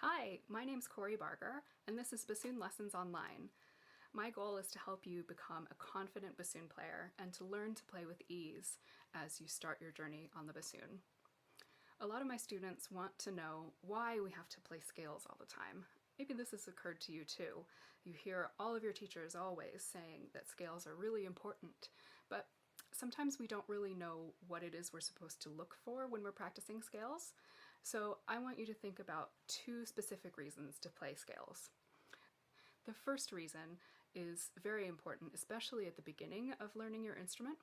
Hi, my name's Corey Barger, and this is Bassoon Lessons Online. My goal is to help you become a confident bassoon player and to learn to play with ease as you start your journey on the bassoon. A lot of my students want to know why we have to play scales all the time. Maybe this has occurred to you too. You hear all of your teachers always saying that scales are really important, but sometimes we don't really know what it is we're supposed to look for when we're practicing scales. So I want you to think about two specific reasons to play scales. The first reason is very important, especially at the beginning of learning your instrument,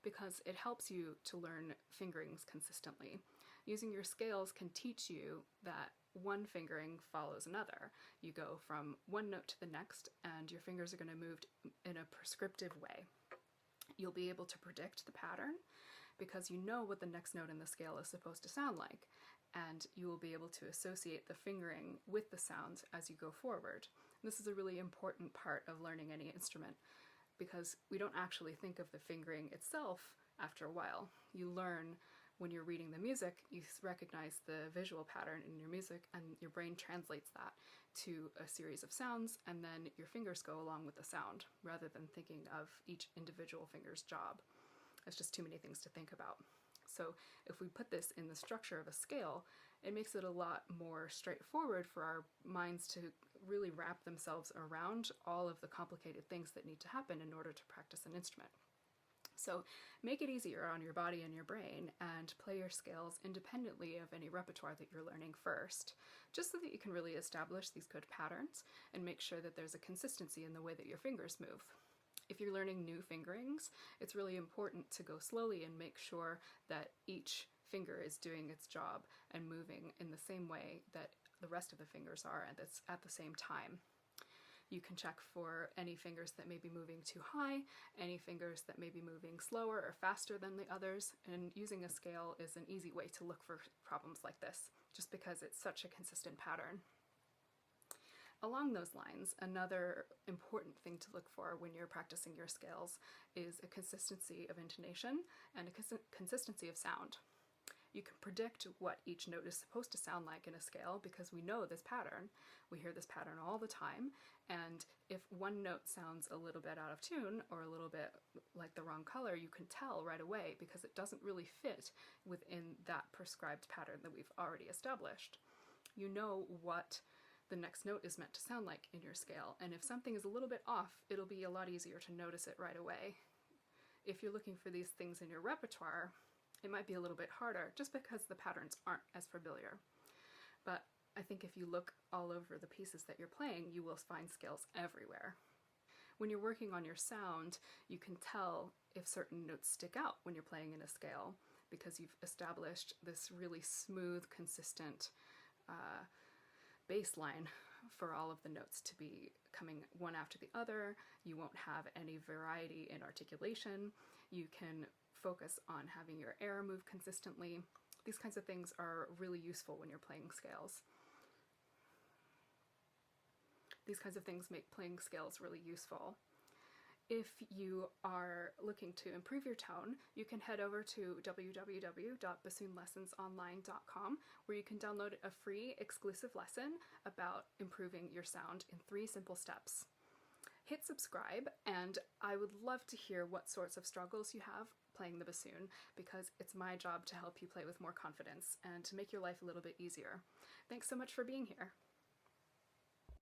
because it helps you to learn fingerings consistently. Using your scales can teach you that one fingering follows another. You go from one note to the next, and your fingers are going to move in a prescriptive way. You'll be able to predict the pattern because you know what the next note in the scale is supposed to sound like, and you will be able to associate the fingering with the sound as you go forward. This is a really important part of learning any instrument because we don't actually think of the fingering itself after a while. You learn when you're reading the music, you recognize the visual pattern in your music, and your brain translates that to a series of sounds, and then your fingers go along with the sound, rather than thinking of each individual finger's job. It's just too many things to think about. So if we put this in the structure of a scale, it makes it a lot more straightforward for our minds to really wrap themselves around all of the complicated things that need to happen in order to practice an instrument. So make it easier on your body and your brain and play your scales independently of any repertoire that you're learning first, just so that you can really establish these good patterns and make sure that there's a consistency in the way that your fingers move. If you're learning new fingerings, it's really important to go slowly and make sure that each finger is doing its job and moving in the same way that the rest of the fingers are, and that's at the same time. You can check for any fingers that may be moving too high, any fingers that may be moving slower or faster than the others, and using a scale is an easy way to look for problems like this, just because it's such a consistent pattern. Along those lines, another important thing to look for when you're practicing your scales is a consistency of intonation and a consistency of sound. You can predict what each note is supposed to sound like in a scale because we know this pattern. We hear this pattern all the time, and if one note sounds a little bit out of tune or a little bit like the wrong color, you can tell right away because it doesn't really fit within that prescribed pattern that we've already established. You know what the next note is meant to sound like in your scale, and if something is a little bit off, it'll be a lot easier to notice it right away. If you're looking for these things in your repertoire, it might be a little bit harder just because the patterns aren't as familiar. But I think if you look all over the pieces that you're playing, you will find scales everywhere. When you're working on your sound, you can tell if certain notes stick out when you're playing in a scale because you've established this really smooth, consistent bass line for all of the notes to be coming one after the other. You won't have any variety in articulation. You can focus on having your air move consistently. These kinds of things are really useful when you're playing scales. These kinds of things make playing scales really useful. If you are looking to improve your tone, you can head over to www.bassoonlessonsonline.com, where you can download a free exclusive lesson about improving your sound in 3 simple steps. Hit subscribe, and I would love to hear what sorts of struggles you have playing the bassoon, because it's my job to help you play with more confidence and to make your life a little bit easier. Thanks so much for being here.